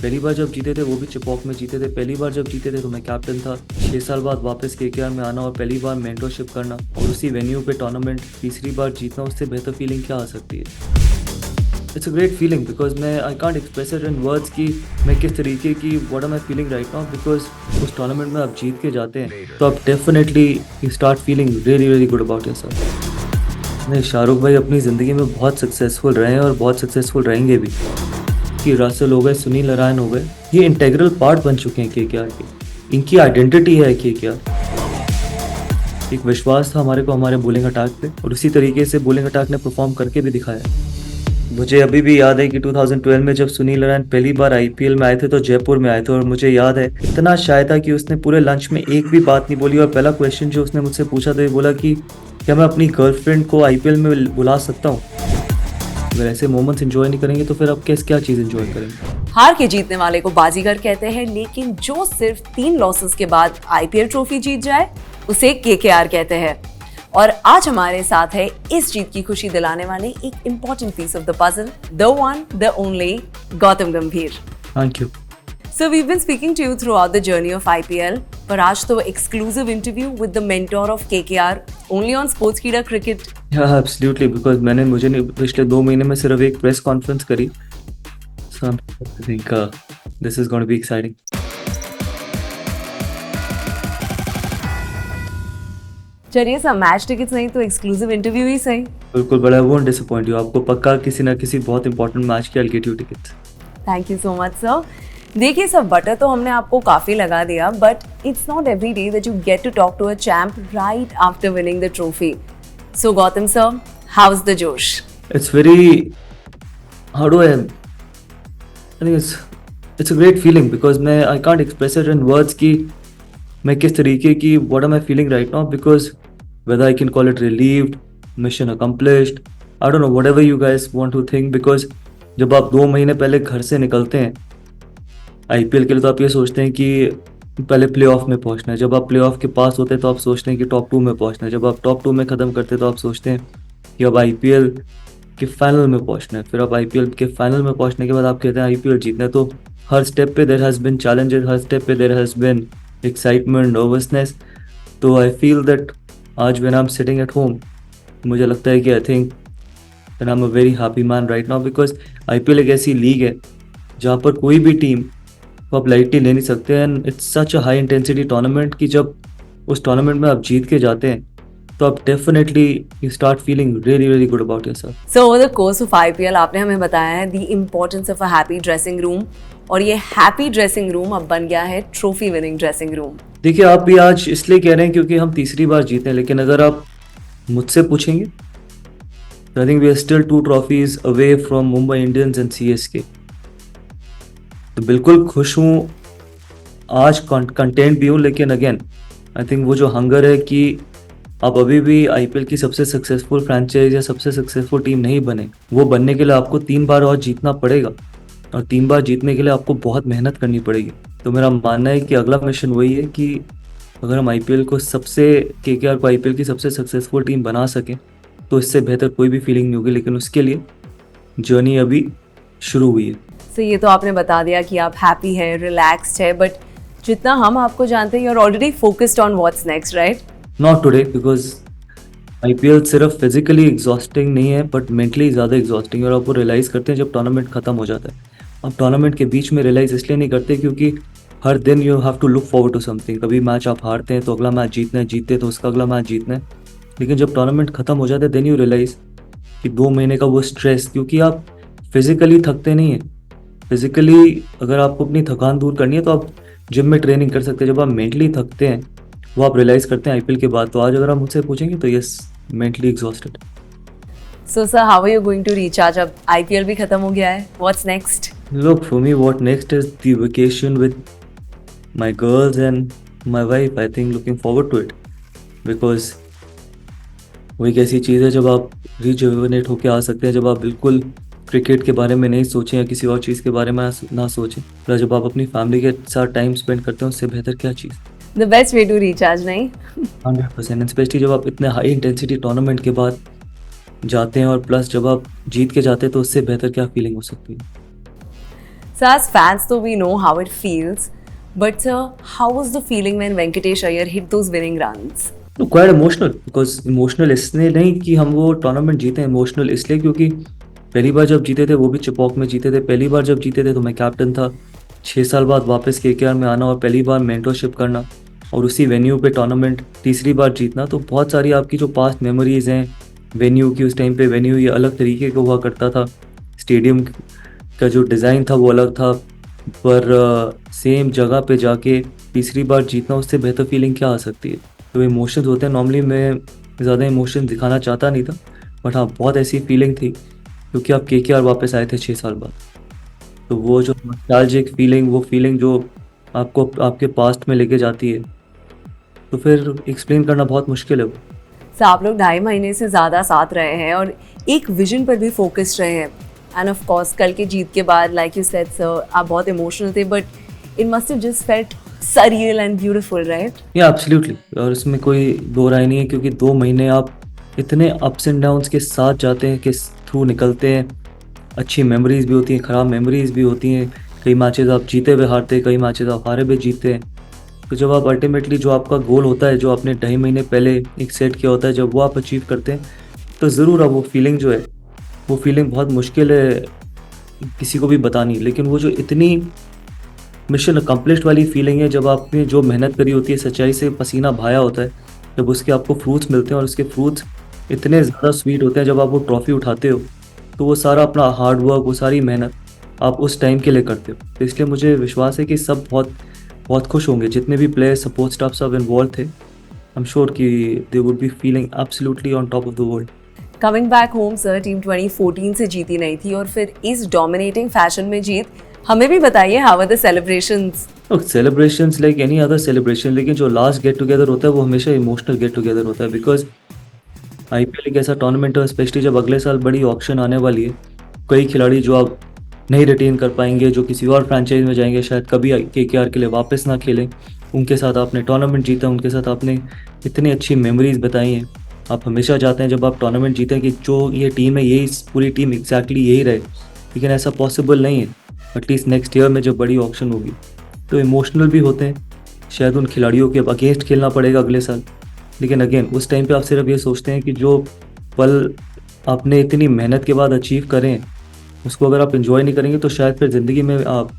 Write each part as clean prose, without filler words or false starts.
पहली बार जब जीते थे वो भी चिपॉक में जीते थे। पहली बार जब जीते थे तो मैं कैप्टन था। 6 साल बाद वापस केकेआर में आना और पहली बार मेंटरशिप करना और उसी वेन्यू पे टूर्नामेंट तीसरी बार जीतना, उससे बेहतर फीलिंग क्या आ सकती है। It's a great feeling because मैं I can't express it in words कि मैं किस तरीके की what am I feeling right now. Because उस टूर्नामेंट में आप जीत के जाते हैं तो आप definitely you start feeling really really good about yourself. नहीं, शाहरुख भाई अपनी ज़िंदगी में बहुत सक्सेसफुल रहे हैं और बहुत सक्सेसफुल रहेंगे भी। कि रासेल हो गए, सुनील नारायण हो गए, ये इंटेग्रल पार्ट बन चुके हैं केकेआर के। इनकी आइडेंटिटी है केकेआर। एक विश्वास था हमारे को हमारे बॉलिंग अटैक पे और उसी तरीके से बॉलिंग अटैक ने परफॉर्म करके भी दिखाया। मुझे अभी भी याद है कि 2012 में जब सुनील नारायण पहली बार आईपीएल में आए थे तो जयपुर में आए थे और मुझे याद है इतना शाय था कि उसने पूरे लंच में एक भी बात नहीं बोली और पहला क्वेश्चन जो उसने मुझसे पूछा था, ये बोला कि क्या मैं अपनी गर्लफ्रेंड को आईपीएल में बुला सकता हूँ। अगर ऐसे मोमेंट्स एंजॉय नहीं करेंगे तो फिर आप क्या चीज़ एंजॉय करेंगे। हार के जीतने वाले को बाजीगर कहते हैं, लेकिन जो सिर्फ 3 लॉसेस के बाद आईपीएल ट्रॉफी जीत जाए उसे केकेआर कहते हैं। और आज हमारे साथ है इस जीत की खुशी दिलाने वाले एक important piece of the puzzle, the one the only Gautam Gambhir. Thank you. So we've been speaking to you throughout the journey of IPL, पर आज तो exclusive interview with the mentor of KKR only on Sportskeeda Cricket. Yeah, absolutely, because मुझे नहीं पिछले 2 महीने में सिर्फ एक प्रेस कॉन्फ्रेंस करी। So I think this is going to be exciting. चलिए सर, मैच टिकट्स नहीं तो एक्सक्लूसिव इंटरव्यू ही सही। बिल्कुल, बड़ा वोंट डिसअपॉइंट यू। आपको पक्का किसी ना किसी बहुत इंपॉर्टेंट मैच के I'll get you tickets. Thank you so much sir. देखिए सर, बटर तो हमने आपको काफी लगा दिया, but it's not every day that you get to talk to a champ right after winning the trophy. So Gautam sir, how is the josh? It's very, how do I think it's a great feeling because I can't express it in words कि मैं किस तरीके की what am I feeling right now, because whether I can call it relieved, mission accomplished, I don't know, whatever you guys want to think, because जब आप 2 महीने पहले घर से निकलते हैं आईपीएल के लिए तो आप ये सोचते हैं कि पहले प्लेऑफ में पहुंचना है। जब आप प्लेऑफ के पास होते हैं तो आप सोचते हैं कि टॉप 2 में पहुंचना है। जब आप टॉप 2 में ख़त्म करते हैं तो आप सोचते हैं कि अब आईपीएल के फाइनल में पहुंचना है। फिर आप आईपीएल के फाइनल में पहुंचने के बाद आप कहते हैं आईपीएल जीतना है। तो हर स्टेप पे देयर हैज़ बिन चैलेंजेस, हर स्टेप पे there has been excitement, nervousness. तो आई फील दैट आज when I am sitting at home, मुझे लगता है कि I think that I am a very happy man right now, because IPL एक ऐसी लीग है जहाँ पर कोई भी टीम को आप लाइटली ले नहीं सकते। And it's such a high intensity tournament कि जब उस टूर्नामेंट में आप जीत के जाते हैं तो आप definitely you start feeling really really good about yourself. So over the course of IPL आपने हमें बताया है the importance of a happy dressing room, और ये हैप्पी ड्रेसिंग रूम अब बन गया है ट्रॉफी विनिंग ड्रेसिंग रूम। देखिए, आप भी आज इसलिए कह रहे हैं क्योंकि हम तीसरी बार जीते हैं, लेकिन अगर आप मुझसे पूछेंगे I think we are still 2 trophies away from Mumbai Indians and CSK. तो बिल्कुल खुश हूँ, आज कंटेंट भी हूँ, लेकिन अगेन आई थिंक वो जो हंगर है कि आप अभी भी आईपीएल की सबसे सक्सेसफुल फ्रेंचाइज या सबसे सक्सेसफुल टीम नहीं बने, वो बनने के लिए आपको 3 बार और जीतना पड़ेगा और 3 बार जीतने के लिए आपको बहुत मेहनत करनी पड़ेगी। तो मेरा मानना है कि अगला मिशन वही है कि अगर हम आईपीएल को केकेआर को आईपीएल की सबसे सक्सेसफुल टीम बना सकें तो इससे बेहतर कोई भी फीलिंग नहीं होगी, लेकिन उसके लिए जर्नी अभी शुरू हुई है। सो ये तो आपने बता दिया कि आप हैप्पी है, रिलैक्स्ड है, बट जितना हम आपको जानते हैं you are already focused on what's next, right? Not today, because IPL सिर्फ फिजिकली एग्जॉस्टिंग नहीं है बट मेंटली ज़्यादा एग्जॉस्टिंग है। और आप वो रियलाइज़ करते हैं जब टूर्नामेंट खत्म हो जाता है। आप टूर्नामेंट के बीच में रियलाइज़ इसलिए नहीं करते क्योंकि हर दिन you have to look forward to something. कभी मैच आप हारते हैं तो अगला मैच जीतना है, जीतते तो उसका अगला मैच जीतना है। लेकिन जब टूर्नामेंट खत्म हो जाता है देन यू रियलाइज़ कि 2 महीने का वो स्ट्रेस, क्योंकि आप फिजिकली थकते नहीं हैं। फिजिकली अगर आपको अपनी थकान दूर करनी है तो आप जिम में ट्रेनिंग कर सकते हैं। जब आप मेंटली थकते हैं वो आप रियलाइज़ करते हैं आईपीएल के बाद। तो आज अगर आप मुझसे पूछेंगे तो yes, mentally exhausted. So sir, how are you going to recharge? अब आईपीएल भी खत्म हो गया है, what's next? Look, for me, what next is the vacation with my girls and my wife. I think looking forward to it because वो एक ऐसी चीज़ है जब आप रिजुवेनेट होके आ सकते हैं, जब आप बिल्कुल क्रिकेट के बारे में नहीं सोचें या किसी और चीज़ के बारे में ना सोचें। प्लस जब आप अपनी फैमिली के साथ टाइम स्पेंड करते हैं उससे बेहतर क्या चीज़। The best way to recharge, नहीं? 100%, स्पेशली जब आप इतने हाई इंटेंसिटी टूर्नामेंट के बाद जाते हैं और प्लस जब आप जीत के जाते हैं तो उससे बेहतर क्या फीलिंग हो सकती है। So as fans, though we know how it feels, but sir, how was the feeling when Venkatesh Iyer hit those winning runs? तो क्वाइट इमोशनल, बिकॉज इमोशनल इसलिए नहीं कि हम वो टूर्नामेंट जीते, इमोशनल इसलिए क्योंकि पहली बार जब जीते थे वो भी चिपॉक में जीते थे, पहली बार जब जीते थे तो मैं कैप्टन था, 6 साल बाद वापस केकेआर में आना और पहली बार मेंटरशिप करना और उसी वेन्यू पे टूर्नामेंट तीसरी बार जीतना, तो बहुत सारी आपकी जो पास्ट मेमोरीज हैं वेन्यू की। उस टाइम पे वेन्यू ये अलग तरीके का हुआ करता था, स्टेडियम का जो डिज़ाइन था वो अलग था, पर सेम जगह पे जाके तीसरी बार जीतना, उससे बेहतर फीलिंग क्या आ सकती है। तो इमोशंस होते हैं, नॉर्मली मैं ज़्यादा इमोशन दिखाना चाहता नहीं था, बट हाँ बहुत ऐसी फीलिंग थी क्योंकि आप केकेआर वापस आए थे 6 साल बाद। तो वो जो नॉस्टैल्जिक फीलिंग, वो फीलिंग जो आपको आपके पास्ट में लेके जाती है, तो फिर एक्सप्लेन करना बहुत मुश्किल है वो। सर आप लोग 2.5 महीने से ज़्यादा साथ रहे हैं और एक विजन पर भी फोकस्ड रहे हैं, एंड ऑफ कोर्स कल के जीत के बाद लाइक यू सेड सर आप बहुत इमोशनल थे, but it must have just felt surreal and beautiful, right? या एब्सोल्युटली, और इसमें कोई दो राय नहीं है क्योंकि 2 महीने आप इतने अप्स एंड डाउन्स के साथ जाते हैं कि थ्रू निकलते हैं, अच्छी मेमोरीज भी होती हैं, ख़राब मेमोरीज भी होती हैं, कई मैचेस आप जीते हुए हारते हैं, कई मैचेस आप हारे हुए जीतते हैं। तो जब आप अल्टीमेटली जो आपका गोल होता है, जो आपने 2.5 महीने पहले एक सेट किया होता है, जब वो आप अचीव करते हैं तो ज़रूर अब वो फीलिंग जो है, वो फीलिंग बहुत मुश्किल है किसी को भी बतानी, लेकिन वो जो इतनी मिशन अकम्पलिश्ड वाली फीलिंग है, जब आपने जो मेहनत करी होती है, सच्चाई से पसीना बहाया होता है, जब उसके आपको फ्रूट्स मिलते हैं और उसके फ्रूट्स इतने ज़्यादा स्वीट होते हैं, जब आप वो ट्रॉफ़ी उठाते हो तो वो सारा अपना हार्ड वर्क, वो सारी मेहनत आप उस टाइम के लिए करते हो। तो इसलिए मुझे विश्वास है कि सब बहुत बहुत खुश होंगे, जितने भी प्लेयर्स, सपोर्ट स्टाफ सब इन्वॉल्व थे। आई एम श्योर कि they would be feeling absolutely on top of the world. Coming back home sir, team 2014 से जीती नहीं थी और फिर इस डोमिनेटिंग फैशन में जीत, हमें भी बताइए how are the celebrations? Celebrations like any other celebration, लेकिन जो लास्ट गेट टुगेदर होता है वो हमेशा इमोशनल गेट टुगेदर होता है, बिकॉज आईपीएल एक ऐसा टूर्नामेंट है, स्पेशली जब अगले साल बड़ी ऑक्शन आने वाली है, कई खिलाड़ी जो आप नहीं रिटेन कर पाएंगे, जो किसी और फ्रेंचाइज में जाएंगे, शायद कभी केकेआर के लिए वापस ना खेलें, उनके साथ आपने टूर्नामेंट जीता, उनके साथ आपने इतनी अच्छी मेमोरीज बताई हैं। आप हमेशा चाहते हैं जब आप टूर्नामेंट जीतें कि जो ये टीम है, यही पूरी टीम एग्जैक्टली यही रहे, लेकिन ऐसा पॉसिबल नहीं है। एटलीस्ट नेक्स्ट ईयर में जब बड़ी ऑक्शन होगी तो इमोशनल भी होते हैं, शायद उन खिलाड़ियों के अगेंस्ट खेलना पड़ेगा अगले साल, लेकिन अगेन उस टाइम पे आप सिर्फ ये सोचते हैं कि जो पल आपने इतनी मेहनत के बाद अचीव करें, उसको अगर आप इन्जॉय नहीं करेंगे तो शायद फिर ज़िंदगी में आप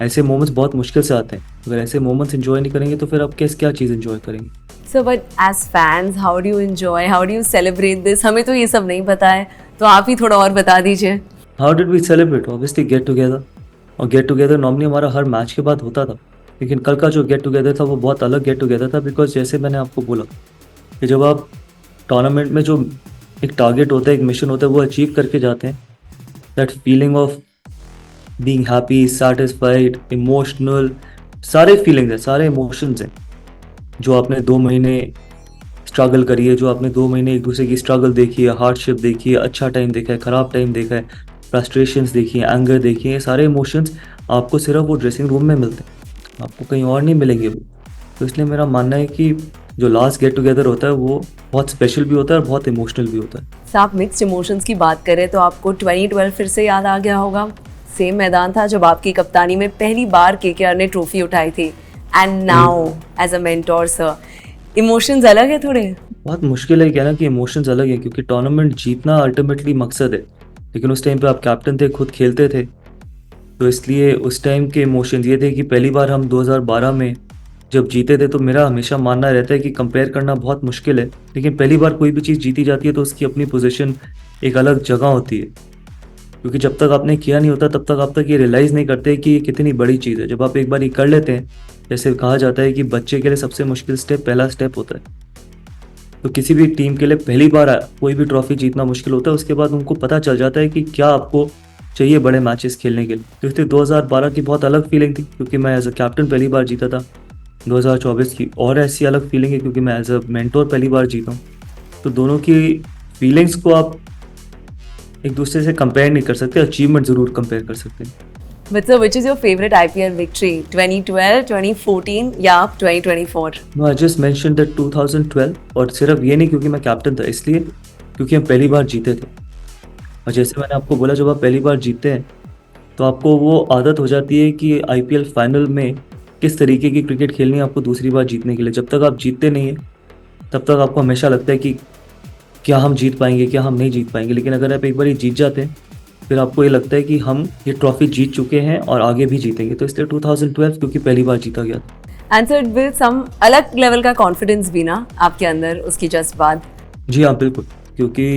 ऐसे मोमेंट्स बहुत मुश्किल से आते हैं। अगर ऐसे मोमेंट्स इन्जॉय नहीं करेंगे तो फिर आप क्या चीज़ इन्जॉय करेंगे। So but as fans how do you enjoy, how do you celebrate this? हमें तो ये सब नहीं पता है, तो आप ही थोड़ा और बता दीजिए। How did we celebrate? Obviously get together, और गेट टुगेदर नॉर्मली हमारा हर मैच के बाद होता था, लेकिन कल का जो गेट टुगेदर था वो बहुत अलग गेट टुगेदर था, बिकॉज जैसे मैंने आपको बोला कि जब आप टूर्नामेंट में जो एक टारगेट होता है, एक मिशन होता है, वो अचीव करके जाते हैं, that feeling of being happy, satisfied, emotional, सारे फीलिंग्स हैं, सारे इमोशंस हैं जो आपने 2 महीने स्ट्रगल करी है, जो आपने 2 महीने एक दूसरे की स्ट्रगल देखी है, हार्डशिप देखी है, अच्छा टाइम देखा है, ख़राब टाइम देखा है, फ्रस्ट्रेशंस देखी है, एंगर देखी है, सारे इमोशंस आपको सिर्फ वो ड्रेसिंग रूम में मिलते हैं, आपको कहीं और नहीं मिलेंगे वो। तो इसलिए मेरा मानना है कि जो लास्ट गेट टुगेदर होता है वो बहुत स्पेशल भी होता है और बहुत इमोशनल भी होता है। सर आप मिक्स्ड इमोशंस की बात करें तो आपको 2012 फिर से याद आ गया होगा। सेम मैदान था जब आपकी कप्तानी में पहली बार केकेआर ने ट्रॉफी उठाई थी, and now as a mentor sir, emotions अलग है थोड़े? बहुत मुश्किल है कहना कि इमोशंस अलग है, क्योंकि टूर्नामेंट जीतना अल्टीमेटली मकसद है, लेकिन उस टाइम पे आप कैप्टन थे, खुद खेलते थे, तो इसलिए उस टाइम के इमोशंस ये थे कि पहली बार हम 2012 में जब जीते थे, तो मेरा हमेशा मानना रहता है कि कंपेयर करना बहुत मुश्किल है, लेकिन पहली बार कोई भी चीज़ जीती जाती है तो उसकी अपनी पोजीशन एक अलग जगह होती है, क्योंकि जब तक आपने किया नहीं होता तब तक आप तक ये रियलाइज़ नहीं करते कि ये कितनी बड़ी चीज़ है। जब आप एक बार ये कर लेते हैं, जैसे कहा जाता है कि बच्चे के लिए सबसे मुश्किल स्टेप पहला स्टेप होता है, तो किसी भी टीम के लिए पहली बार कोई भी ट्रॉफी जीतना मुश्किल होता है, उसके बाद उनको पता चल जाता है कि क्या आपको चाहिए बड़े मैचेस खेलने के लिए। तो इसलिए 2012 की बहुत अलग फीलिंग थी क्योंकि मैं एज अ कैप्टन पहली बार जीता था। 2024 की और ऐसी अलग फीलिंग है क्योंकि मैं एज अ मेंटोर पहली बार जीता हूँ। तो दोनों की फीलिंग्स को आप एक दूसरे से कंपेयर नहीं कर सकते, अचीवमेंट ज़रूर कंपेयर कर सकते हैं। But sir, which is your favorite IPL victory? 2012, 2014 या 2024? No, I just mention that 2012, और सिर्फ ये नहीं क्योंकि मैं कैप्टन था, इसलिए क्योंकि हम पहली बार जीते थे। और जैसे मैंने आपको बोला, जब आप पहली बार जीतते हैं तो आपको वो आदत हो जाती है कि आईपीएल फाइनल में किस तरीके की क्रिकेट खेलनी है आपको दूसरी बार जीतने के लिए। जब तक आप जीतते नहीं हैं तब तक आपको हमेशा लगता है कि क्या हम जीत पाएंगे, क्या हम नहीं जीत पाएंगे। लेकिन अगर आप एक बार ये जीत जाते हैं फिर आपको ये लगता है कि हम ये ट्रॉफी जीत चुके हैं और आगे भी जीतेंगे। तो इसलिए 2012 क्योंकि पहली बार जीता गया था। एंड सर विद सम अलग लेवल का कॉन्फिडेंस भी ना आपके अंदर उसकी जस्ट बाद। जी हाँ, बिल्कुल। क्योंकि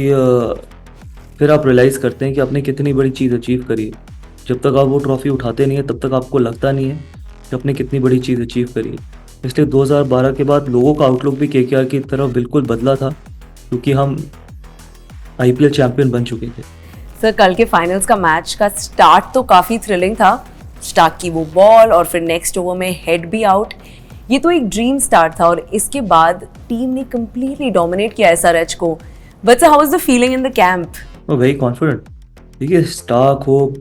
फिर आप रियलाइज़ करते हैं कि आपने कितनी बड़ी चीज़ अचीव करी है। जब तक आप वो ट्रॉफ़ी उठाते नहीं हैं तब तक आपको लगता नहीं है कि आपने कितनी बड़ी चीज़ अचीव करी है। इसलिए 2012 के बाद लोगों का आउटलुक भी केकेआर की तरफ बिल्कुल बदला था, क्योंकि हम आईपीएल चैंपियन बन चुके थे। सर कल के फाइनल्स का मैच का स्टार्ट तो काफ़ी थ्रिलिंग था। स्टार्क की वो बॉल और फिर नेक्स्ट ओवर में हेड भी आउट, ये तो एक ड्रीम स्टार्ट था। और इसके बाद टीम ने कंप्लीटली डोमिनेट किया एसआरएच को। But sir how is the feeling in the camp? Very confident. देखिए, स्टार्क हो,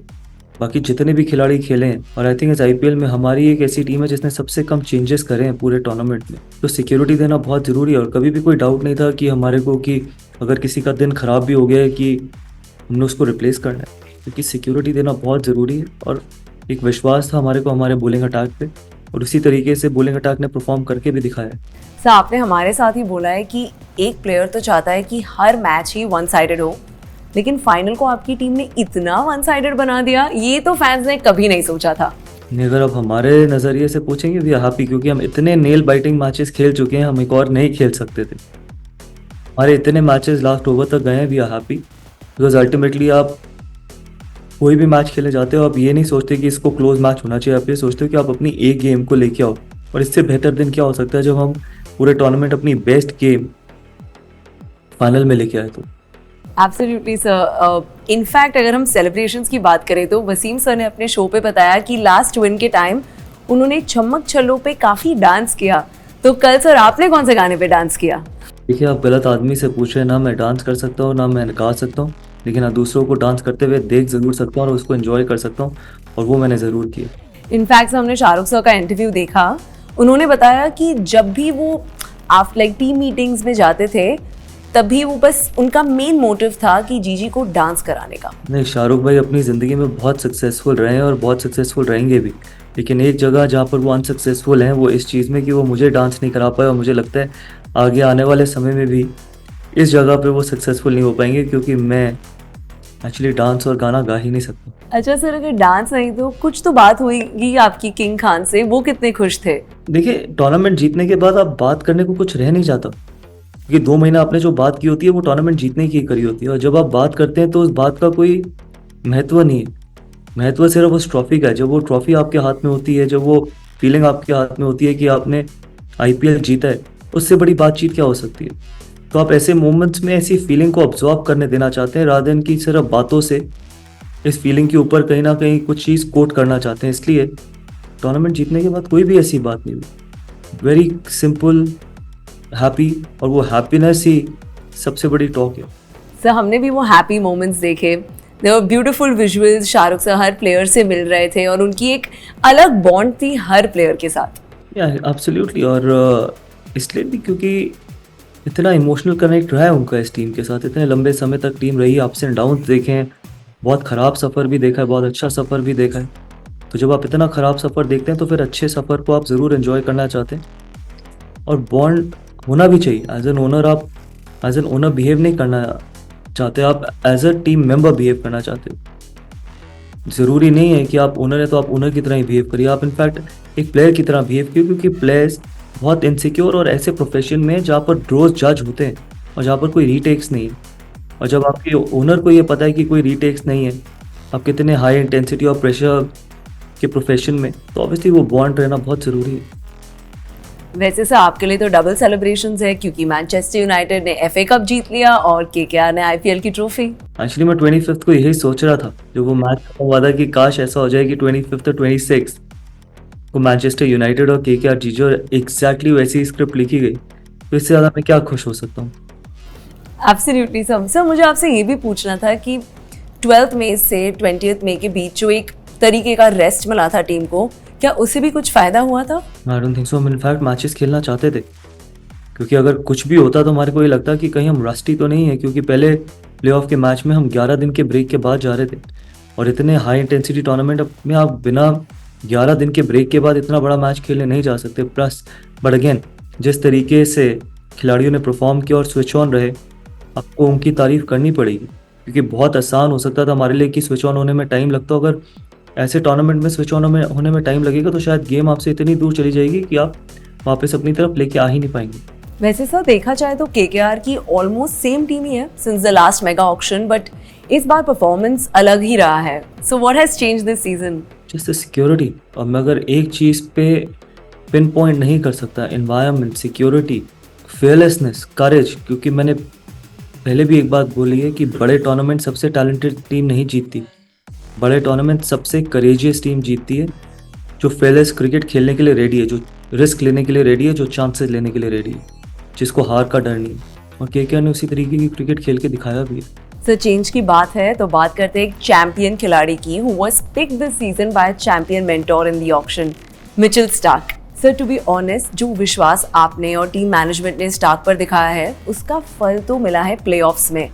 बाकी जितने भी खिलाड़ी खेले हैं, और आई थिंक इस आईपीएल में हमारी एक ऐसी टीम है जिसने सबसे कम चेंजेस करे हैं पूरे टूर्नामेंट में। तो सिक्योरिटी देना बहुत ज़रूरी है। और कभी भी कोई डाउट नहीं था कि हमारे को कि अगर किसी का दिन ख़राब भी हो गया है कि हमने उसको रिप्लेस करना है, क्योंकि सिक्योरिटी देना बहुत ज़रूरी है। और एक विश्वास था हमारे को हमारे बॉलिंग अटैक पे, और उसी तरीके से बॉलिंग अटैक ने परफॉर्म करके भी दिखाया है। सर आपने हमारे साथ ही बोला है कि एक प्लेयर तो चाहता है कि हर मैच ही वन साइडेड हो, लेकिन फाइनल को आपकी टीम ने इतना वन साइडेड बना दिया, ये तो फैंस ने कभी नहीं सोचा था। नहीं, अगर आप हमारे नज़रिए से पूछेंगे वी आर हैप्पी, क्योंकि हम इतने नेल बाइटिंग मैचेस खेल चुके हैं, हम एक और नहीं खेल सकते थे। हमारे इतने मैचेस लास्ट ओवर तक गए हैं, we are happy. Because ultimately आप कोई भी मैच खेले जाते हो, आप ये नहीं सोचते कि इसको क्लोज मैच होना चाहिए, आप ये सोचते हो कि आप अपनी एक गेम को लेके आओ। और इससे बेहतर दिन क्या हो सकता है जब हम पूरे टूर्नामेंट अपनी बेस्ट गेम फाइनल में लेके आए। तो एब्सोल्युटली सर। इनफैक्ट अगर हम सेलिब्रेशंस की बात करें तो वसीम सर ने अपने शो पे बताया कि लास्ट विन के टाइम उन्होंने चम्मक छल्लों पे काफ़ी डांस किया। तो कल सर आपने कौन से गाने पे डांस किया? देखिए, आप गलत आदमी से पूछ रहे हैं। ना मैं डांस कर सकता हूँ, ना मैं गा सकता हूँ, लेकिन हाँ दूसरों को डांस करते हुए देख ज़रूर सकता हूँ और उसको एंजॉय कर सकता हूँ, और वो मैंने ज़रूर किया। इनफैक्ट हमने शाहरुख सर का इंटरव्यू देखा, उन्होंने बताया कि जब भी वो आप लाइक टीम मीटिंग्स में जाते थे तभी वो बस उनका मेन मोटिव था कि जीजी को डांस कराने का। नहीं, शाहरुख भाई अपनी ज़िंदगी में बहुत सक्सेसफुल रहे हैं और बहुत सक्सेसफुल रहेंगे भी। लेकिन एक जगह जहाँ पर वो अनसक्सेसफुल हैं वो इस चीज़ में कि वो मुझे डांस नहीं करा पाए, और मुझे लगता है आगे आने वाले समय में भी इस जगह पे वो सक्सेसफुल नहीं हो पाएंगे, क्योंकि मैं एक्चुअली डांस और गाना गा ही नहीं सकता। अच्छा सर, अगर डांस नहीं तो कुछ तो बात हुई आपकी किंग खान से, वो कितने खुश थे? देखिए, टूर्नामेंट जीतने के बाद आप बात करने को कुछ रह नहीं जाता, क्योंकि 2 महीना आपने जो बात की होती है वो टूर्नामेंट जीतने की करी होती है। और जब आप बात करते हैं तो उस बात का कोई महत्व नहीं है। महत्व सिर्फ उस ट्रॉफी का है। जब वो ट्रॉफी आपके हाथ में होती है, जब वो फीलिंग आपके हाथ में होती है कि आपने आईपीएल जीता है, उससे बड़ी बातचीत क्या हो सकती है। तो आप ऐसे मोमेंट्स में ऐसी फीलिंग को ऑब्जॉर्व करने देना चाहते हैं, रादर देन कि सिर्फ बातों से इस फीलिंग के ऊपर कहीं ना कहीं कुछ चीज़ कोट करना चाहते हैं। इसलिए टूर्नामेंट जीतने के बाद कोई भी ऐसी बात नहीं हुई। वेरी सिंपल, हैप्पी, और वो हैप्पीनेस ही सबसे बड़ी टॉक है। सर हमने भी वो हैप्पी मोमेंट्स देखे, there were beautiful visuals. Shahrukh sir हर प्लेयर से मिल रहे थे और उनकी एक अलग बॉन्ड थी हर प्लेयर के साथ। या एब्सोल्युटली। और इसलिए भी क्योंकि इतना इमोशनल कनेक्ट रहा है उनका इस टीम के साथ। इतने लंबे समय तक टीम रही, अप्स एंड डाउन देखे हैं, बहुत ख़राब सफ़र भी देखा है, बहुत अच्छा सफ़र भी देखा है। तो जब आप इतना ख़राब सफ़र देखते हैं तो फिर अच्छे सफ़र को आप ज़रूर एंजॉय करना चाहते हैं, और बॉन्ड होना भी चाहिए। एज एन ओनर आप एज एन ओनर बिहेव नहीं करना चाहते, आप as a team member behave करना चाहते हो। ज़रूरी नहीं है कि आप ओनर है तो आप ओनर की तरह ही बिहेव करिए। आप इनफैक्ट एक प्लेयर की तरह बिहेव कीजिए, क्योंकि प्लेयर्स बहुत इनसिक्योर और ऐसे प्रोफेशन में जहाँ पर ड्रॉज जज होते हैं और जहाँ पर कोई रीटेक्स नहीं है। और जब आपके ओनर को ये पता है कि कोई रीटेक्स नहीं है, आप कितने हाई इंटेंसिटी और प्रेशर के प्रोफेशन में, तो ऑब्वियसली वो बॉन्ड रहना बहुत ज़रूरी है। वैसे सर आपके लिए तो डबल सेलिब्रेशंस है, क्योंकि मैनचेस्टर यूनाइटेड ने एफए कप जीत लिया और केकेआर ने आईपीएल की ट्रॉफी। एक्चुअली मैं 25 को यही सोच रहा था जब वो मैच खत्म हुआ था कि काश ऐसा हो जाए कि 25 और 26 को मैनचेस्टर यूनाइटेड और केकेआर जीते, और एग्जैक्टली वैसी ही स्क्रिप्ट लिखी गई। तो इससे ज़्यादा मैं क्या खुश हो सकता हूँ। एब्सोल्युटली सर मुझे आपसे ये भी पूछना था कि 12 मई से 20 मई के बीच जो एक तरीके का रेस्ट मिला था टीम को, क्या उससे भी कुछ फ़ायदा हुआ था? I don't think so. हम इनफैक्ट मैचेस खेलना चाहते थे, क्योंकि अगर कुछ भी होता तो हमारे को ये लगता कि कहीं हम रस्टी तो नहीं है, क्योंकि पहले प्लेऑफ के मैच में हम 11 दिन के ब्रेक के बाद जा रहे थे। और इतने हाई इंटेंसिटी टूर्नामेंट में आप बिना 11 दिन के ब्रेक के बाद इतना बड़ा मैच खेलने नहीं जा सकते। प्लस बट अगेन, जिस तरीके से खिलाड़ियों ने परफॉर्म किया और स्विच ऑन रहे, आपको उनकी तारीफ करनी पड़ेगी, क्योंकि बहुत आसान हो सकता था हमारे लिए कि स्विच ऑन होने में टाइम लगता। अगर ऐसे टूर्नामेंट में स्विच ऑन होने में टाइम लगेगा तो शायद गेम आपसे इतनी दूर चली जाएगी कि आप वापस अपनी तरफ लेके आ ही नहीं पाएंगे। वैसे सर देखा जाए तो केकेआर की ऑलमोस्ट सेम टीम ही है since the last mega auction, but इस बार परफॉर्मेंस अलग ही रहा है। So what has changed this season? Just security. अब मैं अगर एक चीज़ पे पिन पॉइंट नहीं कर सकता, एनवायरनमेंट, सिक्योरिटी, फेयरलेसनेस, करेज, क्योंकि मैंने पहले भी एक बात बोली है कि बड़े टूर्नामेंट सबसे टैलेंटेड टीम नहीं जीतती, बड़े टूर्नामेंट सबसे करेजियस टीम जीतती है, जो फेयरलेस क्रिकेट खेलने के लिए रेडी है, जो रिस्क लेने के लिए रेडी है, जो चांसेस लेने के लिए रेडी है, जिसको हार का डर नहीं है। और केकेआर ने उसी तरीके की क्रिकेट खेल के दिखाया भी है। सर चेंज की बात है तो बात करते हैं एक चैंपियन खिलाड़ी की who was picked this season by champion mentor in the auction, Mitchell Starc. Sir to be honest, जो विश्वास आपने और टीम मैनेजमेंट ने स्टार्क पर दिखाया है उसका फल तो मिला है प्लेऑफ्स में।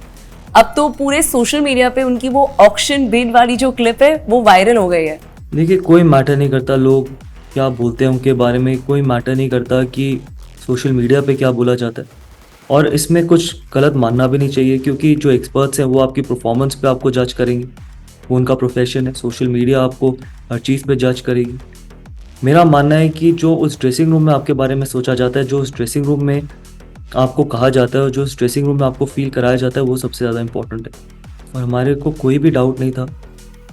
अब तो पूरे सोशल मीडिया पे उनकी वो ऑक्शन बिड वाली जो क्लिप है वो वायरल हो गई है। देखिए, कोई मैटर नहीं करता लोग क्या बोलते हैं उनके बारे में, कोई मैटर नहीं करता कि सोशल मीडिया पे क्या बोला जाता है। और इसमें कुछ गलत मानना भी नहीं चाहिए, क्योंकि जो एक्सपर्ट्स हैं वो आपकी परफॉर्मेंस पे आपको जज करेंगे, वो उनका प्रोफेशन है। सोशल मीडिया आपको हर चीज़ पे जज करेगी। मेरा मानना है कि जो उस ड्रेसिंग रूम में आपके बारे में सोचा जाता है, जो उस ड्रेसिंग रूम में आपको कहा जाता है और जो उस ड्रेसिंग रूम में आपको फील कराया जाता है, वो सबसे ज़्यादा इंपॉर्टेंट है। और हमारे को कोई भी डाउट नहीं था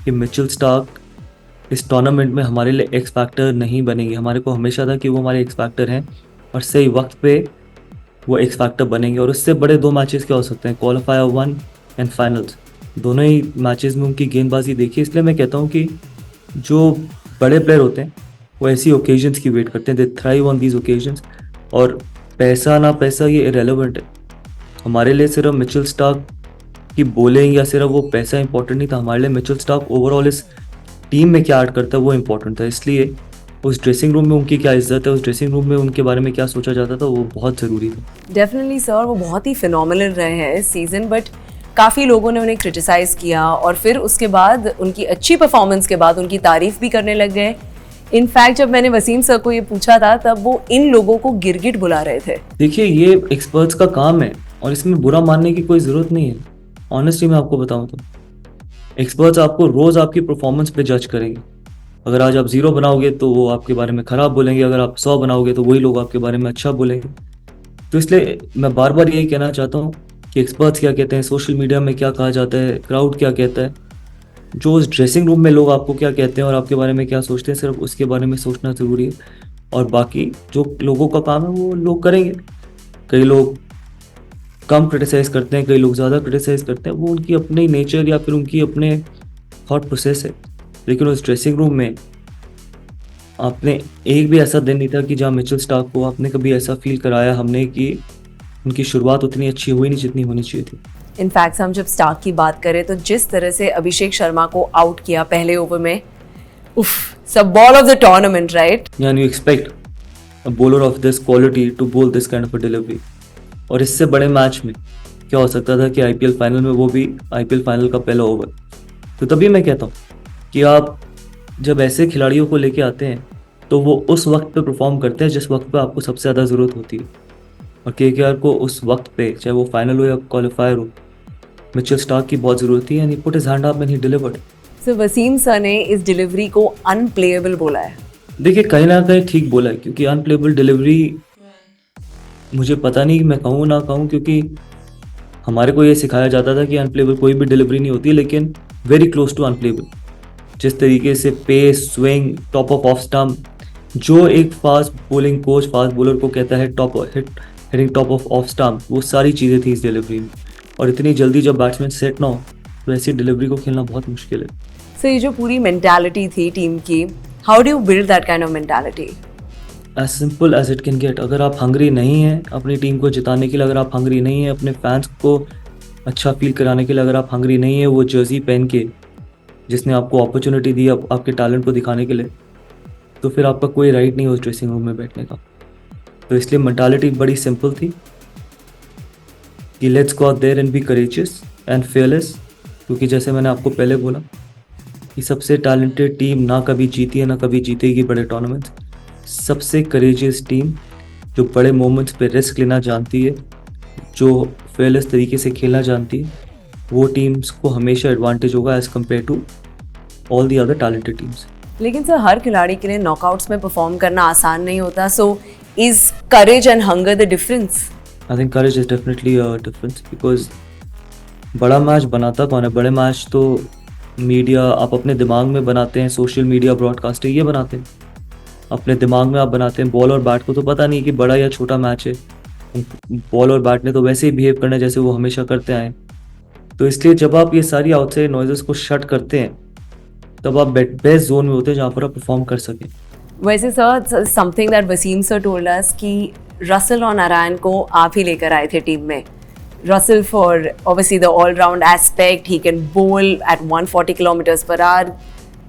कि मिचेल स्टार्क इस टूर्नामेंट में हमारे लिए एक्स फैक्टर नहीं बनेंगे। हमारे को हमेशा था कि वो हमारे एक्स फैक्टर हैं और सही वक्त पे वो एक्स फैक्टर बनेंगे। और उससे बड़े दो मैचेस क्या हो सकते हैं, क्वालिफायर 1 एंड फाइनल्स। दोनों ही मैचेस में उनकी गेंदबाजी देखी। इसलिए मैं कहता हूँ कि जो बड़े प्लेयर होते हैं वो ऐसी ओकेजन्स की वेट करते हैं, दे थ्राइव ऑन दीज ओकेजन्स। और पैसा ना पैसा ये इरेलेवेंट है हमारे लिए। सिर्फ मिचेल स्टार्क की बॉलिंग या सिर्फ वो पैसा इंपॉर्टेंट नहीं था हमारे लिए। मिचेल स्टार्क ओवरऑल इस टीम में क्या ऐड करता है वो इंपॉर्टेंट था। इसलिए उस ड्रेसिंग रूम में उनकी क्या इज्जत है, उस ड्रेसिंग रूम में उनके बारे में क्या सोचा जाता था, वो बहुत ज़रूरी था। डेफिनेटली सर, वो बहुत ही फिनोमिनल रहे हैं इस सीजन, बट काफ़ी लोगों ने उन्हें क्रिटिसाइज किया और फिर उसके बाद उनकी अच्छी परफॉर्मेंस के बाद उनकी तारीफ भी करने लग गए। इनफैक्ट जब मैंने वसीम सर को ये पूछा था तब वो इन लोगों को गिरगिट बुला रहे थे। देखिए, ये एक्सपर्ट्स का काम है और इसमें बुरा मानने की कोई ज़रूरत नहीं है। ऑनेस्टली मैं आपको बताऊं तो एक्सपर्ट्स आपको रोज़ आपकी परफॉर्मेंस पे जज करेंगे। अगर आज आप 0 बनाओगे तो वो आपके बारे में ख़राब बोलेंगे, अगर आप 100 बनाओगे तो वही लोग आपके बारे में अच्छा बोलेंगे। तो इसलिए मैं बार बार यही कहना चाहता हूँ कि एक्सपर्ट्स क्या कहते हैं, सोशल मीडिया में क्या कहा जाता है, क्राउड क्या कहता है, जो उस ड्रेसिंग रूम में लोग आपको क्या कहते हैं और आपके बारे में क्या सोचते हैं, सिर्फ उसके बारे में सोचना ज़रूरी है। और बाकी जो लोगों का काम है वो लोग करेंगे। कई लोग कम क्रिटिसाइज़ करते हैं, कई लोग ज़्यादा क्रिटिसाइज़ करते हैं, वो उनकी अपनी नेचर या फिर उनकी अपने थॉट प्रोसेस है। लेकिन उस ड्रेसिंग रूम में आपने एक भी ऐसा दिन नहीं था कि जहाँ मिचेल स्टार्क को आपने कभी ऐसा फील कराया हमने कि उनकी शुरुआत उतनी अच्छी हुई नहीं जितनी होनी चाहिए थी। इनफैक्ट हम जब स्टार्क की बात करें तो जिस तरह से अभिषेक शर्मा को आउट किया पहले ओवर में, उफ, सब ball of the tournament, right? यानी you expect a bowler of this quality to bowl this kind of a delivery. और इससे बड़े मैच में क्या हो सकता था कि आईपीएल फाइनल में, वो भी आईपीएल फाइनल का पहला ओवर। तो तभी मैं कहता हूँ कि आप जब ऐसे खिलाड़ियों को लेके आते हैं तो वो उस वक्त पे परफॉर्म करते हैं जिस वक्त पे आपको सबसे ज़्यादा ज़रूरत होती है। और केकेआर को उस वक्त पे, चाहे वो फाइनल हो या क्वालिफायर हो, मिचेल स्टार्क की बहुत ज़रूरत थी and he put his hand up and he delivered. So Wasim sir ने इस डिलीवरी को अनप्लेएबल बोला है। देखिए, कहीं ना कहीं ठीक बोला है, क्योंकि अनप्लेएबल डिलीवरी मुझे पता नहीं मैं कहूँ ना कहूँ, क्योंकि हमारे को ये सिखाया जाता था कि अनप्लेएबल कोई भी डिलीवरी नहीं होती, लेकिन वेरी क्लोज टू अनप्लेएबल। जिस तरीके से pace, swing, top of stump, जो एक fast bowling coach fast bowler को कहता है हिटिंग टॉप ऑफ स्टंप, वो सारी चीज़ें थी इस डिलीवरी में। और इतनी जल्दी जब बैट्समैन सेट ना हो तो ऐसी डिलीवरी को खेलना बहुत मुश्किल है। सो ये जो पूरी मेंटालिटी थी टीम की, how do you build that kind of mentality? As simple as it can get. अगर आप हंग्री नहीं हैं अपनी टीम को जिताने के लिए, अगर आप हंग्री नहीं हैं अपने फैंस को अच्छा फील कराने के लिए, अगर आप हंग्री नहीं है वो जर्सी पहन के जिसने आपको अपॉर्चुनिटी दी आपके टैलेंट को दिखाने के लिए, तो फिर आपका कोई राइट नहीं है उस ड्रेसिंग रूम में बैठने का। तो इसलिए मेंटालिटी बड़ी सिंपल थी कि let's go out there and be courageous and fearless. क्योंकि जैसे मैंने आपको पहले बोला कि सबसे टैलेंटेड टीम ना कभी जीती है ना कभी जीतेगी बड़े टूर्नामेंट्स। सबसे करेजियस टीम जो बड़े मोमेंट्स पे रिस्क लेना जानती है, जो फेयरलेस तरीके से खेलना जानती है, वो टीम्स को हमेशा एडवांटेज होगा as compare to all the other talented teams. लेकिन सर हर खिलाड़ी के लिए नॉकआउट्स में परफॉर्म करना आसान नहीं होता, so is courage and hunger the difference? I think courage is definitely a difference because बड़ा मैच बनाता कौन है? बड़े मैच तो मीडिया, आप अपने दिमाग में बनाते हैं, सोशल मीडिया ब्रॉडकास्टर ये बनाते हैं, अपने दिमाग में आप बनाते हैं। बॉल और बैट को तो पता नहीं कि बड़ा या छोटा मैच है, बॉल और बैट ने तो वैसे ही बिहेव करना जैसे वो हमेशा करते आए। तो इसलिए जब आप ये सारी आउटसाइड नॉइजेस को शट करते हैं तब आप बेस्ट जोन में होते हैं जहाँ पर आप परफॉर्म कर सकें। वैसे sir something that Wasim sir told us कि रसल और नारायण को आप ही लेकर आए थे टीम में। Russell for obviously the all round aspect, he can bowl at 140 kilometres per hour,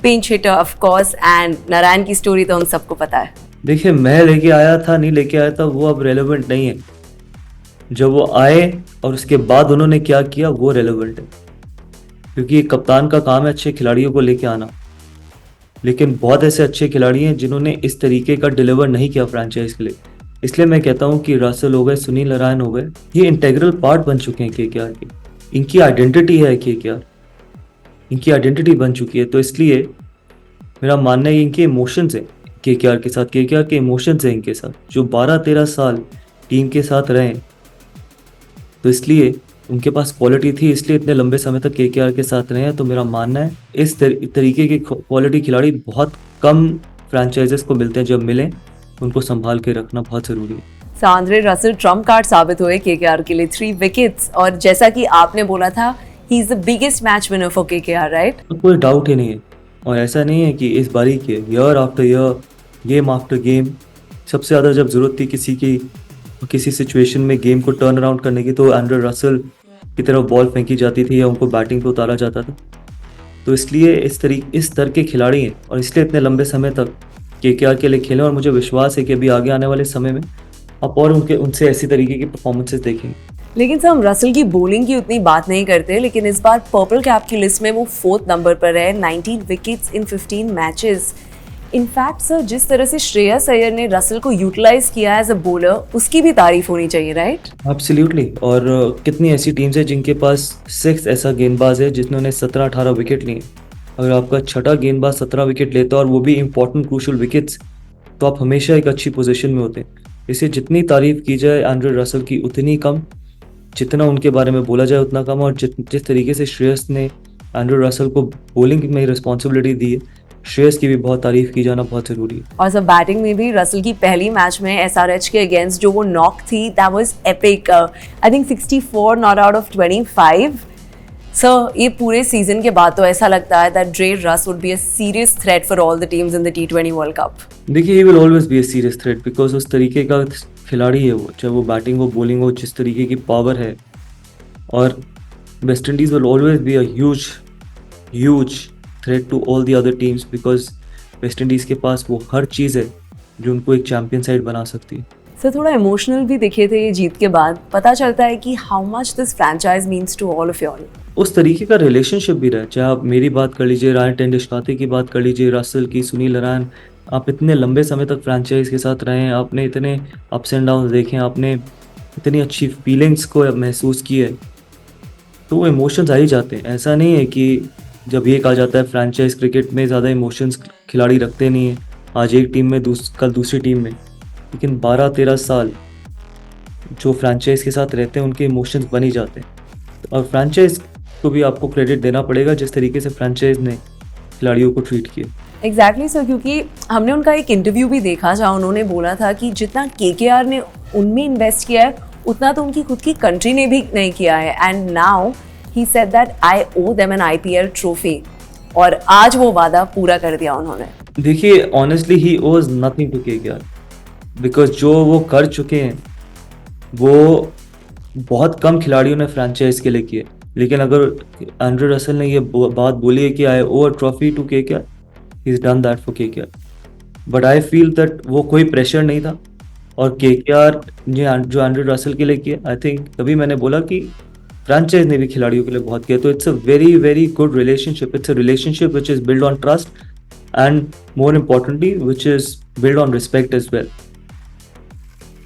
pinch hitter of course, and Narine की स्टोरी तो हम सबको पता है। देखिए, मैं लेके आया था नहीं लेके आया था वो अब रेलेवेंट नहीं है। जब वो आए और उसके बाद उन्होंने क्या किया वो रेलेवेंट है, क्योंकि एक कप्तान का काम है अच्छे खिलाड़ियों को लेके आना। लेकिन बहुत ऐसे अच्छे खिलाड़ी हैं जिन्होंने इस तरीके का डिलीवर नहीं किया फ्रेंचाइज के लिए। इसलिए मैं कहता हूँ कि रसल हो गए, सुनील नारायण हो गए, ये इंटेग्रल पार्ट बन चुके हैं केकेआर के। इनकी आइडेंटिटी है केकेआर, इनकी आइडेंटिटी बन चुकी है। तो इसलिए मेरा मानना है इनके इमोशंस हैं केकेआर के साथ, केकेआर के इमोशंस हैं इनके साथ, जो 12-13 साल टीम के साथ रहे। तो इसलिए उनके पास क्वालिटी थी, इसलिए इतने लंबे समय तक केकेआर के साथ रहे हैं। तो मेरा मानना है इस तरीके के क्वालिटी खिलाड़ी बहुत कम फ्रेंचाइजेस को मिलते हैं, जब मिलें उनको संभाल के रखना बहुत ज़रूरी है। आंद्रे रसल ट्रम्प कार्ड साबित हुए केकेआर के लिए, 3 विकेट्स, और जैसा कि आपने बोला था he is the biggest match winner for KKR, right? कोई डाउट ही नहीं है। और ऐसा नहीं है कि इस बारी के year after year, game after game, सबसे ज़्यादा जब ज़रूरत थी किसी सिचुएशन में गेम को टर्न अराउंड करने की, तो आंद्रे रसल की तरफ बॉल फेंकी जाती थी या उनको बैटिंग पे उतारा जाता था। तो इसलिए इस तरह के खिलाड़ी हैं और इसलिए इतने लंबे समय तक केकेआर के लिए खेलें। और मुझे विश्वास है कि अभी आगे आने वाले समय में आप और उनसे ऐसी तरीके की परफॉर्मेंसेस देखेंगे। लेकिन सर हम रसल की बॉलिंग की उतनी बात नहीं करते, लेकिन इस बार पर्पल कैप की लिस्ट में वो 4th नंबर पर है, 19 wickets in 15 matches. In fact sir जिस तरह से श्रेयस अय्यर ने रसल को यूटिलाइज किया एज अ बॉलर, उसकी भी तारीफ होनी चाहिए, राइट? एब्सोल्युटली। और कितनी ऐसी टीम्स हैं जिनके पास 6 ऐसा गेंदबाज है जिन्होंने 17-18 विकेट लिए। अगर आपका छठा गेंदबाज 17 विकेट लेता है और वो भी इंपॉर्टेंट क्रूशल विकेट्स, तो आप हमेशा एक अच्छी पोजीशन में होते हैं। इसे जितनी तारीफ की जाए आंद्रे रसल की उतनी कम, जितना उनके बारे में बोला जाए उतना कम। और जिस तरीके से श्रेयस ने आंद्रे रसल को बॉलिंग में रिस्पॉन्सिबिलिटी दी है, श्रेयस की भी बहुत तारीफ की जाना बहुत ज़रूरी है। और सर बैटिंग में भी रसल की पहली मैच में एसआरएच के अगेंस्ट जो वो नॉक थी, that was epic. I think 64 not out of 25। Sir ये पूरे सीजन के बाद तो ऐसा लगता है that Dre Russ would be a serious threat for all the teams in the T20 world cup. देखिए, he will always be a serious threat because उस तरीके का खिलाड़ी है वो, चाहे वो बैटिंग हो बॉलिंग हो, जिस तरीके की पावर है। और West Indies will always be a huge threat to all the other teams because West Indies के पास वो हर चीज़ है जो उनको एक चैंपियन साइड बना सकती है। सर थोड़ा इमोशनल भी दिखे थे ये जीत के बाद, पता चलता है कि how much this franchise means to all of you all. उस तरीके का रिलेशनशिप भी रहा, चाहे आप मेरी बात कर लीजिए, रायन टेंडुलकर की बात कर लीजिए, रसल की, सुनील नारायण। आप इतने लंबे समय तक फ्रैंचाइज के साथ रहे हैं, आपने इतने अप्स एंड डाउन देखे हैं, आपने इतनी अच्छी फीलिंग्स को महसूस की है, तो वो इमोशंस आ ही जाते हैं। ऐसा नहीं है कि जब ये कहा जाता है फ्रैंचाइज क्रिकेट में ज़्यादा इमोशंस खिलाड़ी रखते नहीं हैं, आज एक टीम में कल दूसरी टीम में, लेकिन 12-13 साल जो फ्रैंचाइज के साथ रहते हैं उनके इमोशंस बन ही जाते हैं। और फ्रैंचाइज को भी आपको क्रेडिट देना पड़ेगा जिस तरीके से फ्रैंचाइज ने खिलाड़ियों को ट्रीट किया। एग्जैक्टली सर, क्योंकि हमने उनका एक इंटरव्यू भी देखा जहाँ उन्होंने बोला था कि जितना केकेआर ने उनमें इन्वेस्ट किया है उतना तो उनकी खुद की कंट्री ने भी नहीं किया है। And now he said that I owe them an IPL trophy, और आज वो वादा पूरा कर दिया उन्होंने। देखिए, ऑनेस्टली ही ओज नथिंग टू केकेआर बिकॉज जो वो कर चुके हैं वो बहुत कम खिलाड़ियों ने फ्रैंचाइज के लिए किए। लेकिन अगर आंद्रे रसल ने ये बात बोली है कि I owe a trophy to KKR, he is done that for KKR. But I feel that वो कोई प्रेशर नहीं था। और केकेआर जो आंद्रे रसल के लिए किया, आई थिंक तभी मैंने बोला कि फ्रेंचाइज ने भी खिलाड़ियों के लिए बहुत किया। तो it's a very very good relationship, it's a relationship which is build on trust and more importantly which is build on respect as well.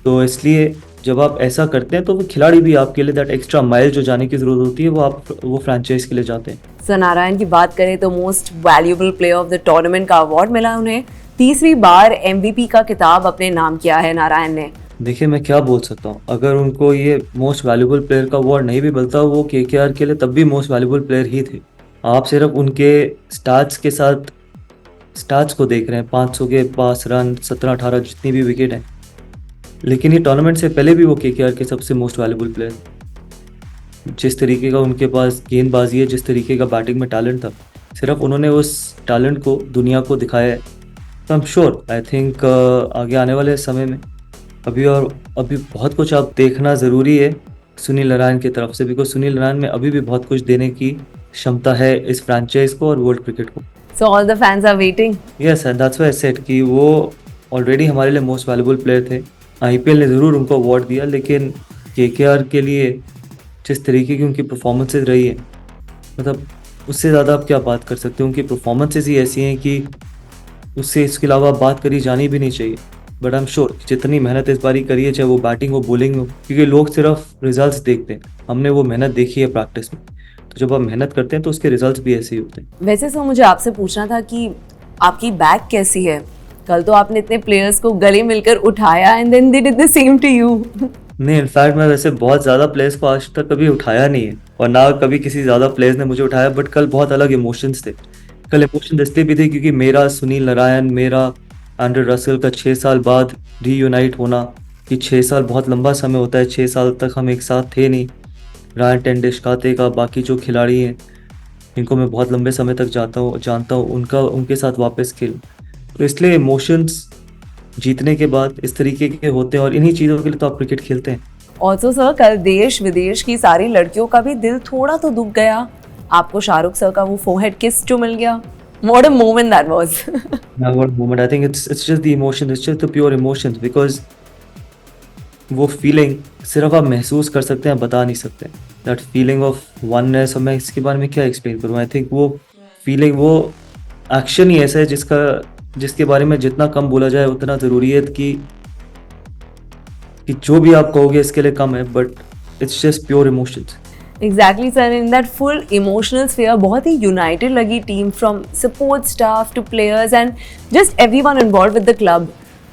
तो इसलिए जब आप ऐसा करते हैं तो वो खिलाड़ी भी आपके लिए दैट एक्स्ट्रा माइल जो जाने की ज़रूरत होती है वो फ्रेंचाइज के लिए जाते हैं। सर नारायण की बात करें तो most valuable player of the tournament का अवार्ड मिला उन्हें, तीसरी बार MVP का खिताब अपने नाम किया है नारायण ने। देखिए मैं क्या बोल सकता हूँ, अगर उनको ये मोस्ट वैल्यूबल प्लेयर का अवार्ड नहीं भी मिलता वो KKR के लिए तब भी मोस्ट वैल्यूबल प्लेयर ही थे। आप सिर्फ उनके स्टार्ट्स के साथ स्टार्ट्स को देख रहे हैं, 500 के पास रन, 17-18 जितनी भी विकेट हैं, लेकिन ये टूर्नामेंट से पहले भी वो KKR के सबसे मोस्ट वैल्यूबल प्लेयर। जिस तरीके का उनके पास गेंदबाजी है, जिस तरीके का बैटिंग में टैलेंट था, सिर्फ उन्होंने उस टैलेंट को दुनिया को दिखाया है। तो I am sure, I think आगे आने वाले समय में अभी बहुत कुछ आप देखना ज़रूरी है सुनील नारायण की तरफ से, बिकॉज सुनील नारायण में अभी भी बहुत कुछ देने की क्षमता है इस फ्रेंचाइज को और वर्ल्ड क्रिकेट को। So all the fans are waiting. Yes, that's why I said कि वो ऑलरेडी हमारे लिए मोस्ट वैल्यूबल प्लेयर थे। IPL ने ज़रूर उनको अवार्ड दिया, लेकिन KKR के लिए जिस तरीके की उनकी परफॉर्मेंसेज रही है, मतलब उससे ज़्यादा आप क्या बात कर सकते हो। उनकी परफॉर्मेंसेज ही ऐसी हैं कि उससे इसके अलावा बात करी जानी भी नहीं चाहिए। बट आई एम श्योर जितनी मेहनत इस बारी करी है, चाहे वो बैटिंग हो बॉलिंग हो, क्योंकि लोग सिर्फ रिजल्ट्स देखते हैं, हमने वो मेहनत देखी है प्रैक्टिस में। तो जब आप मेहनत करते हैं तो उसके रिजल्ट्स भी ऐसे ही होते हैं। वैसे सर मुझे आपसे पूछना था कि आपकी बैक कैसी है? कल तो आपने इतने प्लेयर्स को गले मिलकर उठाया and then they did the same to you. नहीं, इनफैक्ट मैं वैसे बहुत ज़्यादा प्लेयर्स को आज तक कभी उठाया नहीं है और ना कभी किसी ज़्यादा प्लेयर्स ने मुझे उठाया। बट कल बहुत अलग इमोशंस थे। कल इमोशंस इसलिए भी थे क्योंकि मेरा सुनील नारायण, मेरा एंड्रे रसेल का 6 साल बाद रीयूनाइट होना, कि 6 साल बहुत लंबा समय होता है। 6 साल तक हम एक साथ थे नहीं। रायन टेंडिश, काते का, बाकी जो खिलाड़ी हैं इनको मैं बहुत लंबे समय तक जानता हूँ, उनके साथ वापस खेल। तो इसलिए इमोशंस जीतने के बाद इस तरीके के होते हैं और इन्हीं चीज़ों के लिए तो आप क्रिकेट खेलते हैं। ऑल्सो सर कल देश विदेश की सारी लड़कियों का भी दिल थोड़ा तो दुख गया, आपको शाहरुख सर का वो फोरहेड किस जो मिल गया। What a moment that was. What moment? I think it's just the emotion, it's just the pure emotions, because वो फीलिंग सिर्फ आप महसूस कर सकते हैं, बता नहीं सकते। दैट फीलिंग ऑफ वननेस, और मैं इसके बारे में क्या एक्सप्लेन करूँ। आई थिंक वो फीलिंग, वो एक्शन ही ऐसा है जिसके बारे में जितना कम बोला जाए उतना ज़रूरी है कि जो भी आप कहोगे इसके लिए कम है, but it's just pure emotions. Exactly sir, in that full emotional sphere बहुत ही यूनाइटेड लगी team, from support staff two players and just everyone involve with the club.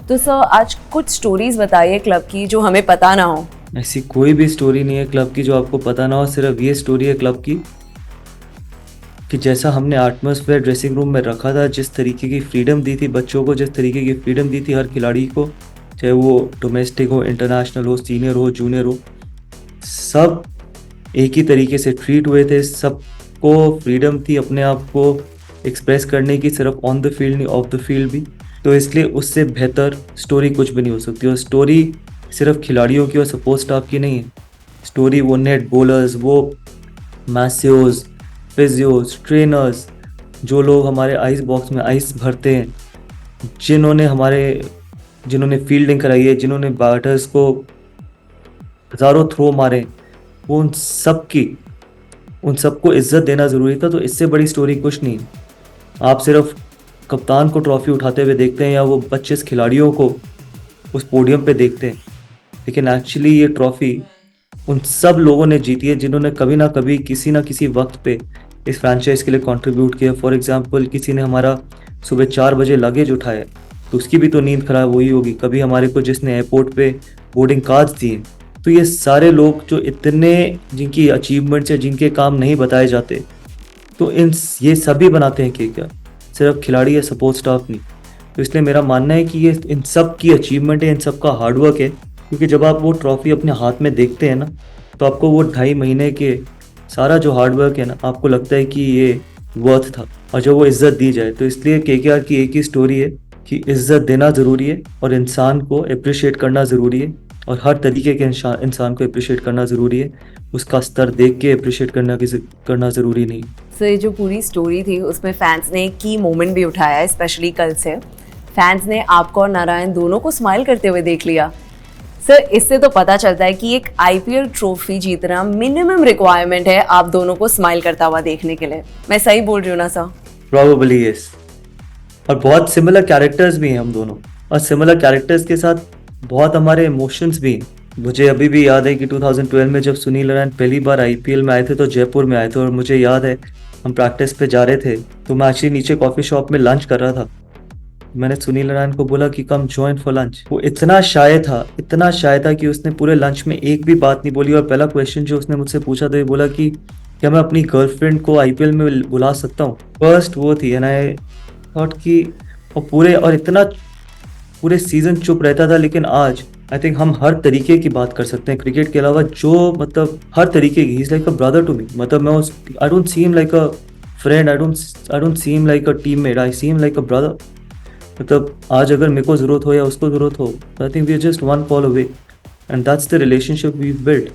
तो सर आज कुछ स्टोरीज बताइए क्लब की जो हमें पता ना हो। ऐसी कोई भी स्टोरी नहीं है क्लब की जो आपको पता ना हो। सिर्फ ये स्टोरी है क्लब की कि जैसा हमने एटमॉस्फेयर ड्रेसिंग रूम में रखा था, जिस तरीके की फ्रीडम दी थी बच्चों को, जिस तरीके की फ्रीडम दी थी हर खिलाड़ी को, चाहे वो डोमेस्टिक हो, इंटरनेशनल हो, सीनियर हो, जूनियर हो, सब एक ही तरीके से ट्रीट हुए थे। सबको फ्रीडम थी अपने आप को एक्सप्रेस करने की, सिर्फ ऑन द फील्ड नहीं, ऑफ द फील्ड भी। तो इसलिए उससे बेहतर स्टोरी कुछ भी नहीं हो सकती। और स्टोरी सिर्फ खिलाड़ियों की और सपोर्ट स्टाफ की नहीं है। स्टोरी वो नेट बॉलर्स, वो मैस्योज, फिजियोज, ट्रेनर्स, जो लोग हमारे आइस बॉक्स में आइस भरते हैं, जिन्होंने फील्डिंग कराई है, जिन्होंने बैटर्स को हज़ारों थ्रो मारे, वो उन सबको इज्जत देना ज़रूरी था। तो इससे बड़ी स्टोरी कुछ नहीं। आप सिर्फ कप्तान को ट्रॉफी उठाते हुए देखते हैं या वो 25 खिलाड़ियों को उस पोडियम पे देखते हैं, लेकिन एक्चुअली ये ट्रॉफी उन सब लोगों ने जीती है जिन्होंने कभी ना कभी किसी ना किसी वक्त पे इस फ्रेंचाइज के लिए कंट्रीब्यूट किया। फॉर एग्जांपल, किसी ने हमारा सुबह 4 बजे लगेज उठाया तो उसकी भी तो नींद खराब हुई होगी। कभी हमारे को जिसने एयरपोर्ट पे बोर्डिंग कार्ड्स दिए। तो ये सारे लोग जो जिनकी अचीवमेंट्स है, जिनके काम नहीं बताए जाते, तो ये सभी बनाते हैं KKR, सिर्फ खिलाड़ी या सपोर्ट स्टाफ नहीं। तो इसलिए मेरा मानना है कि ये इन सब की अचीवमेंट है, इन सब का हार्डवर्क है। क्योंकि जब आप वो ट्रॉफी अपने हाथ में देखते हैं ना, तो आपको वो 2.5 महीने के सारा जो हार्डवर्क है ना, आपको लगता है कि ये वर्थ था। और जब वो इज्जत दी जाए, तो इसलिए KKR की एक ही स्टोरी है कि इज्जत देना ज़रूरी है और इंसान को अप्रिशिएट करना ज़रूरी है, और हर तरीके के इंसान को अप्रिशिएट करना ज़रूरी है। उसका स्तर देख के अप्रिशिएट करना ज़रूरी नहीं। सो ये जो पूरी स्टोरी थी उसमें फैंस ने एक की मोमेंट भी उठाया है, स्पेशली कल से फैंस ने आपको और नारायण दोनों को स्माइल करते हुए देख लिया। सर इससे तो पता चलता है कि एक आईपीएल ट्रॉफी जीतना मिनिमम रिक्वायरमेंट है आप दोनों को स्माइल करता हुआ देखने के लिए। मैं सही बोल रही हूँ ना सर? Probably yes. और बहुत सिमिलर कैरेक्टर्स भी हैं हम दोनों, और सिमिलर कैरेक्टर्स के साथ बहुत हमारे इमोशंस भी हैं। मुझे अभी भी याद है कि 2012 में जब सुनील नारायण पहली बार आईपीएल में आए थे तो जयपुर में आए थे, और मुझे याद है हम प्रैक्टिस पे जा रहे थे तो मैं एक्चुअली नीचे कॉफ़ी शॉप में लंच कर रहा था। मैंने सुनील नारायण को बोला कि कम ज्वाइन फॉर लंच। वो इतना शाय था कि उसने पूरे लंच में एक भी बात नहीं बोली, और पहला क्वेश्चन जो उसने मुझसे पूछा था ये बोला कि क्या मैं अपनी गर्लफ्रेंड को आईपीएल में बुला सकता हूँ। फर्स्ट वो थी, एंड आई थॉट कि और इतना पूरे सीजन चुप रहता था। लेकिन आज आई थिंक हम हर तरीके की बात कर सकते हैं क्रिकेट के अलावा, जो मतलब हर तरीके की। He is like a brother to me. मतलब मैं उस I don't see him like a friend, I don't see him like a teammate, I see him like a brother. मतलब आज अगर मेरे को ज़रूरत हो या उसको ज़रूरत हो, I think we are just one call away, and that's the relationship we build.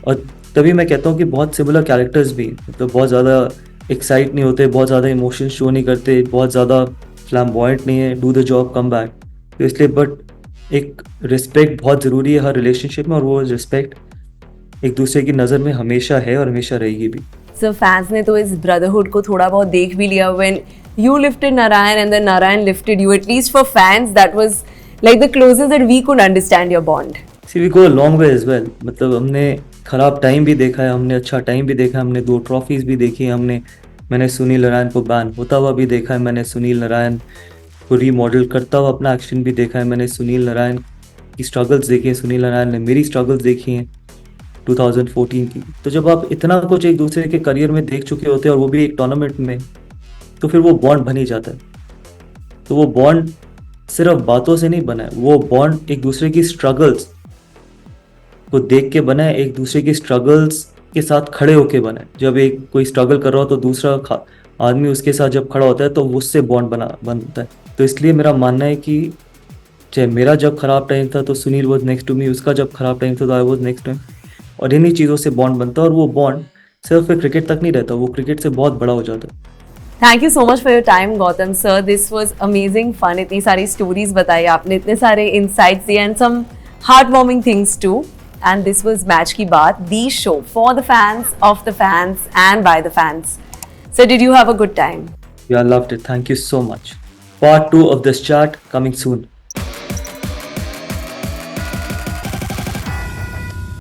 और तभी मैं कहता हूँ कि बहुत सिमिलर कैरेक्टर्स भी, मतलब बहुत ज़्यादा एक्साइट नहीं होते, बहुत ज़्यादा इमोशन शो नहीं करते, बहुत ज़्यादा फ्लैम्बॉयंट नहीं है, do the job come back. तो इसलिए बट एक रिस्पेक्ट बहुत ज़रूरी है हर रिलेशनशिप में, और वो रिस्पेक्ट एक दूसरे की नज़र में हमेशा है और हमेशा रहेगी भी। सर फैंस ने तो इस ब्रदरहुड को थोड़ा बहुत देख भी लिया when you lifted Narine and then Narine lifted you. At least for fans that was like the closest that we could understand your bond. See we go a long way as well. मतलब हमने खराब time भी देखा है, हमने अच्छा time भी देखा है, हमने 2 ट्रॉफीज भी देखी है, मैंने सुनील नारायण को बैन होता हुआ भी देखा है, मैंने सुनील नारायण को रीमॉडल करता हुआ अपना एक्शन भी देखा है, मैंने सुनील नारायण की स्ट्रगल्स देखी है, सुनील नारायण ने मेरी स्ट्रगल्स देखी हैं 2014 की। तो जब आप इतना कुछ एक दूसरे के करियर में देख चुके होते हैं, और वो भी एक टूर्नामेंट में, तो फिर वो बॉन्ड बन ही जाता है। तो वो बॉन्ड सिर्फ बातों से नहीं बना है, वो बॉन्ड एक दूसरे की स्ट्रगल्स को देख के बना है, एक दूसरे की स्ट्रगल्स के साथ खड़े होके बना है। जब एक कोई स्ट्रगल कर रहा हो तो दूसरा आदमी उसके साथ जब खड़ा होता है तो उससे बॉन्ड बनता है। तो इसलिए मेरा मानना है कि चाहे मेरा जब खराब टाइम था तो Sunil was next to me, उसका जब खराब टाइम था तो I was next to him, और इन्हीं चीज़ों से बॉन्ड बनता है। और वो बॉन्ड सिर्फ क्रिकेट तक नहीं रहता, वो क्रिकेट से बहुत बड़ा हो जाता है। Thank you so much for your time Gautam sir, this was amazing fun. इतनी सारी स्टोरीज बताई आपने, इतने सारे इनसाइट्स दिए and some heart warming things too. And this was match ki baat, the show for the fans, of the fans and by the fans. Sir did you have a good time? Yeah, I loved it. Thank you so much. Part 2 of this chat coming soon.